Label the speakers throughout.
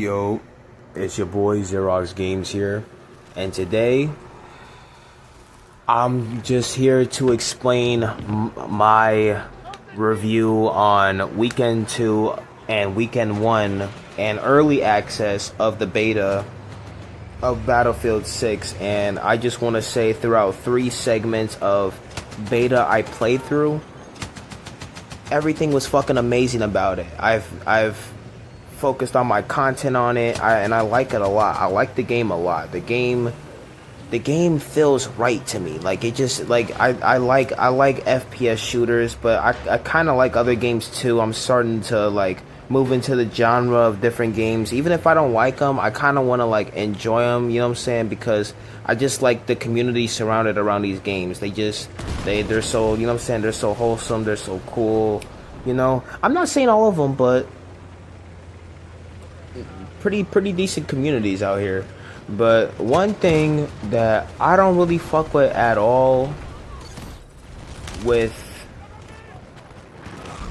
Speaker 1: Yo, it's your boy Xerox Games here, and today I'm just here to explain my review on Weekend 2 and Weekend 1 and early access of the beta of Battlefield 6. And I just want to say, throughout 3 segments of beta I played through, everything was fucking amazing about it. I've focused on my content on it, and I like it a lot. I like the game a lot. The game feels right to me. Like, it just, like, I like FPS shooters, but I kind of like other games too. I'm starting to like move into the genre of different games. Even if I don't like them, I kind of want to like enjoy them, you know what I'm saying? Because I just like the community surrounded around these games. They're so, you know what I'm saying, they're so wholesome, they're so cool, you know. I'm not saying all of them, but pretty decent communities out here. But one thing that I don't really fuck with at all with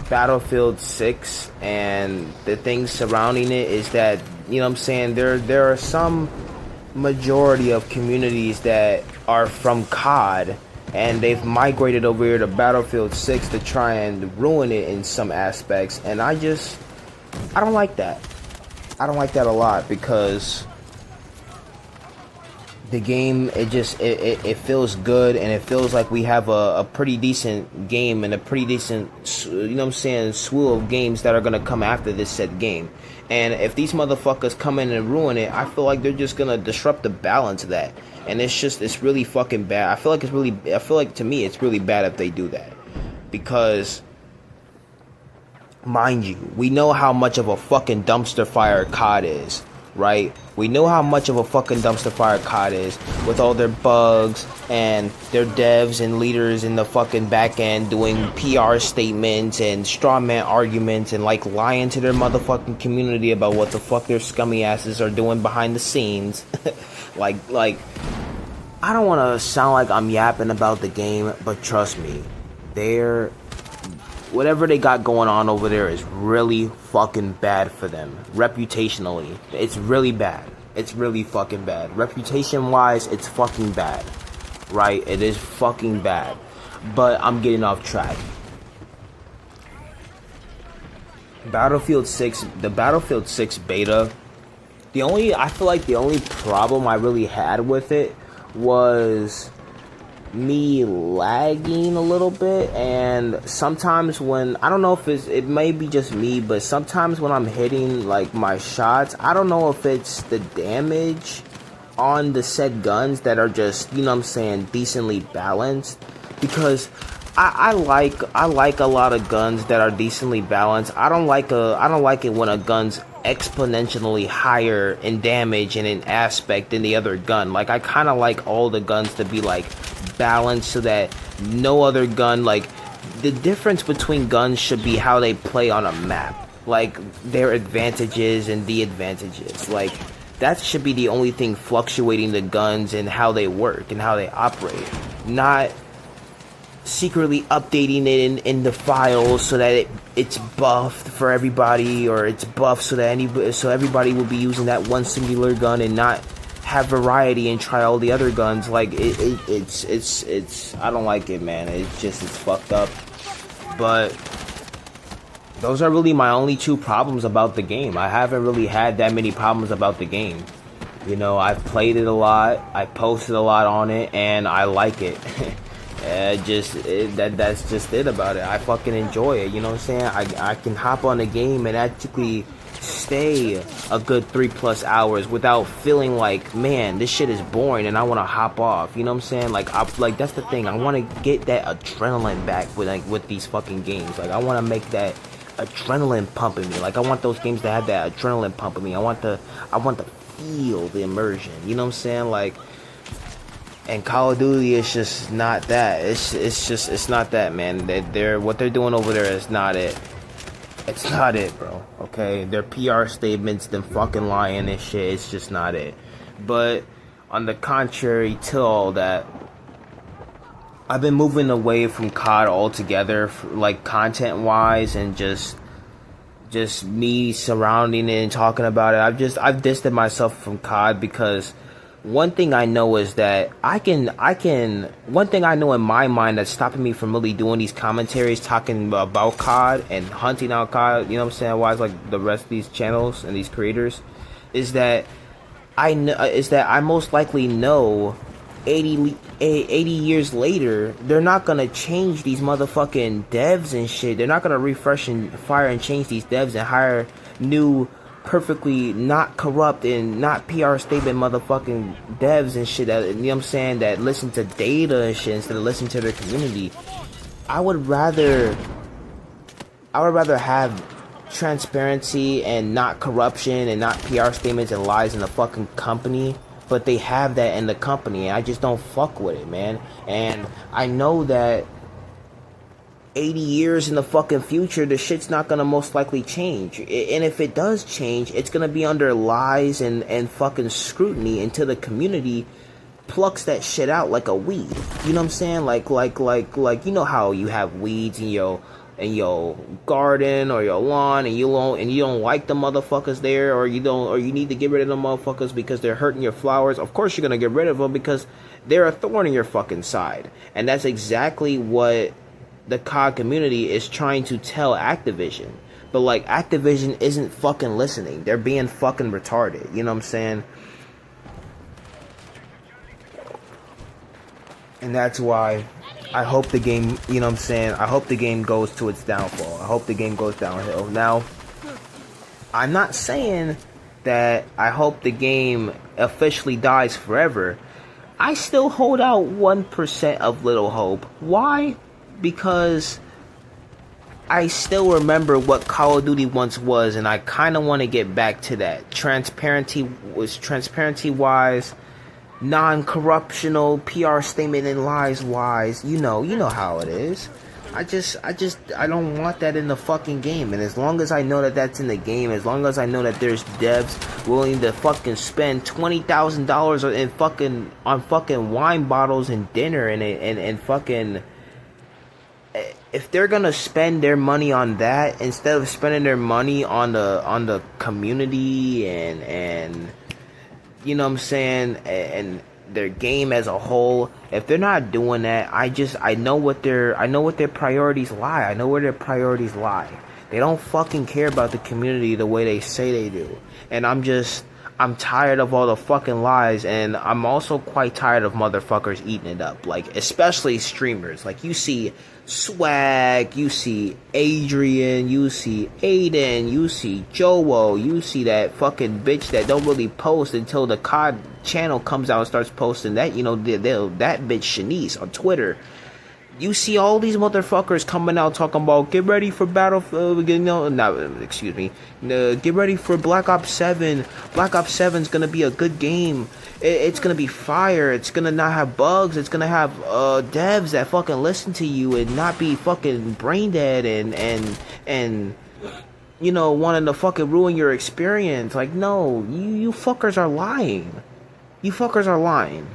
Speaker 1: Battlefield 6 and the things surrounding it is that, you know what I'm saying, there are some majority of communities that are from COD and they've migrated over here to Battlefield 6 to try and ruin it in some aspects, and I don't like that. I don't like that a lot, because the game, it feels good, and it feels like we have a pretty decent game and a pretty decent, you know what I'm saying, slew of games that are going to come after this said game. And if these motherfuckers come in and ruin it, I feel like they're just going to disrupt the balance of that. And it's really fucking bad. I feel like to me it's really bad if they do that. Because, mind you, we know how much of a fucking dumpster fire COD is, right? We know how much of a fucking dumpster fire COD is, with all their bugs and their devs and leaders in the fucking back end doing PR statements and straw man arguments and like lying to their motherfucking community about what the fuck their scummy asses are doing behind the scenes. like I don't want to sound like I'm yapping about the game, but trust me, whatever they got going on over there is really fucking bad for them. Reputationally, it's really bad. It's really fucking bad. Reputation-wise, it's fucking bad. Right? It is fucking bad. But I'm getting off track. Battlefield 6, the Battlefield 6 beta, I feel like the only problem I really had with it was me lagging a little bit. And sometimes when, I don't know if it may be just me, but sometimes when I'm hitting like my shots, I don't know if it's the damage on the said guns that are just, you know what I'm saying, decently balanced. Because I like a lot of guns that are decently balanced. I don't like it when a gun's exponentially higher in damage and in aspect than the other gun. Like, I kind of like all the guns to be like balanced so that no other gun, like, the difference between guns should be how they play on a map, like their advantages and the advantages. Like, that should be the only thing fluctuating the guns and how they work and how they operate, not secretly updating it in the files so that it's buffed for everybody, or it's buffed so that everybody will be using that one singular gun and not have variety and try all the other guns. Like, it's I don't like it, man. It's fucked up. But those are really my only 2 problems about the game. I haven't really had that many problems about the game. You know, I've played it a lot, I posted a lot on it, and I like it. That's just it about it. I fucking enjoy it, you know what I'm saying? I can hop on the game and actually stay a good 3+ hours without feeling like, man, this shit is boring and I want to hop off, you know what I'm saying? Like, that's the thing. I want to get that adrenaline back with these fucking games. Like, I want to make that adrenaline pump in me. Like, I want those games to have that adrenaline pump in me. I want to feel the immersion, you know what I'm saying? Like, and Call of Duty is just not that. It's not that, man. What they're doing over there is not it. It's not it, bro. Okay, their PR statements, them fucking lying and shit. It's just not it. But on the contrary to all that, I've been moving away from COD altogether, like content-wise, and just just me surrounding it and talking about it. I've distanced myself from COD because one thing I know is that one thing I know in my mind that's stopping me from really doing these commentaries, talking about COD and hunting out COD, you know what I'm saying, why it's like the rest of these channels and these creators, is that I most likely know 80 years later, they're not gonna change these motherfucking devs and shit. They're not gonna refresh and fire and change these devs and hire new, perfectly not corrupt and not PR statement motherfucking devs and shit that, you know what I'm saying, that listen to data and shit instead of listening to their community. I would rather have transparency and not corruption and not PR statements and lies in the fucking company, but they have that in the company, and I just don't fuck with it, man. And I know that 80 years in the fucking future, the shit's not gonna most likely change. And if it does change, it's gonna be under lies and fucking scrutiny until the community plucks that shit out like a weed. You know what I'm saying? Like you know how you have weeds in your garden or your lawn, and you don't like the motherfuckers there, or you need to get rid of the motherfuckers because they're hurting your flowers. Of course you're gonna get rid of them because they're a thorn in your fucking side. And that's exactly what the COD community is trying to tell Activision. But like, Activision isn't fucking listening. They're being fucking retarded. You know what I'm saying? And that's why I hope the game, you know what I'm saying, I hope the game goes to its downfall. I hope the game goes downhill. Now, I'm not saying that I hope the game officially dies forever. I still hold out 1% of little hope. Why? Because I still remember what Call of Duty once was, and I kind of want to get back to that. Transparency wise, non-corruptional, PR statement and lies wise. You know how it is. I don't want that in the fucking game. And as long as I know that that's in the game, as long as I know that there's devs willing to fucking spend $20,000 on fucking wine bottles and dinner and fucking, if they're gonna spend their money on that instead of spending their money on the community and you know what I'm saying, and their game as a whole, if they're not doing that, I know what their priorities lie. I know where their priorities lie. They don't fucking care about the community the way they say they do. And I'm tired of all the fucking lies, and I'm also quite tired of motherfuckers eating it up. Like, especially streamers. Like, you see Swag, you see Adrian, you see Aiden, you see Joe, you see that fucking bitch that don't really post until the COD channel comes out and starts posting that, you know, that bitch Shanice on Twitter. You see all these motherfuckers coming out talking about, get ready for Battlefield, get ready for Black Ops 7. Black Ops 7's gonna be a good game. It's gonna be fire. It's gonna not have bugs. It's gonna have devs that fucking listen to you and not be fucking brain dead and you know, wanting to fucking ruin your experience. Like, no, you fuckers are lying. You fuckers are lying.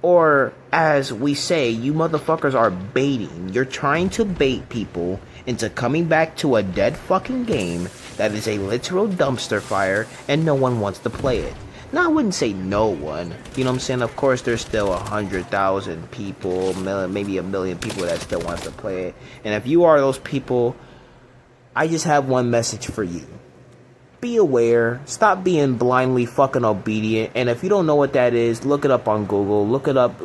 Speaker 1: Or, as we say, you motherfuckers are baiting. You're trying to bait people into coming back to a dead fucking game that is a literal dumpster fire and no one wants to play it. Now, I wouldn't say no one. You know what I'm saying? Of course, there's still 100,000 people, maybe 1 million people that still wants to play it. And if you are those people, I just have one message for you. Be aware. Stop being blindly fucking obedient. And if you don't know what that is, look it up on Google. Look it up.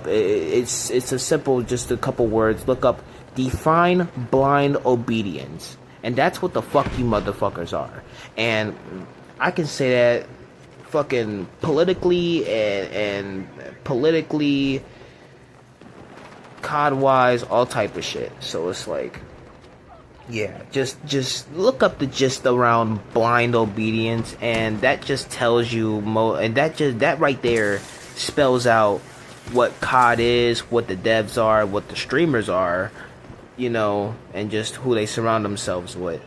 Speaker 1: It's a simple, just a couple words. Look up define blind obedience. And that's what the fuck you motherfuckers are. And I can say that fucking politically and politically, COD wise, all type of shit. So it's like, yeah, just look up the gist around blind obedience, and that just tells you and that right there spells out what COD is, what the devs are, what the streamers are, you know, and just who they surround themselves with.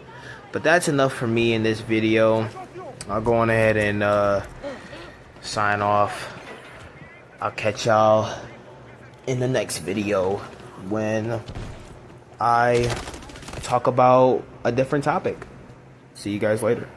Speaker 1: But that's enough for me in this video. I'll go on ahead and sign off. I'll catch y'all in the next video when I talk about a different topic. See you guys later.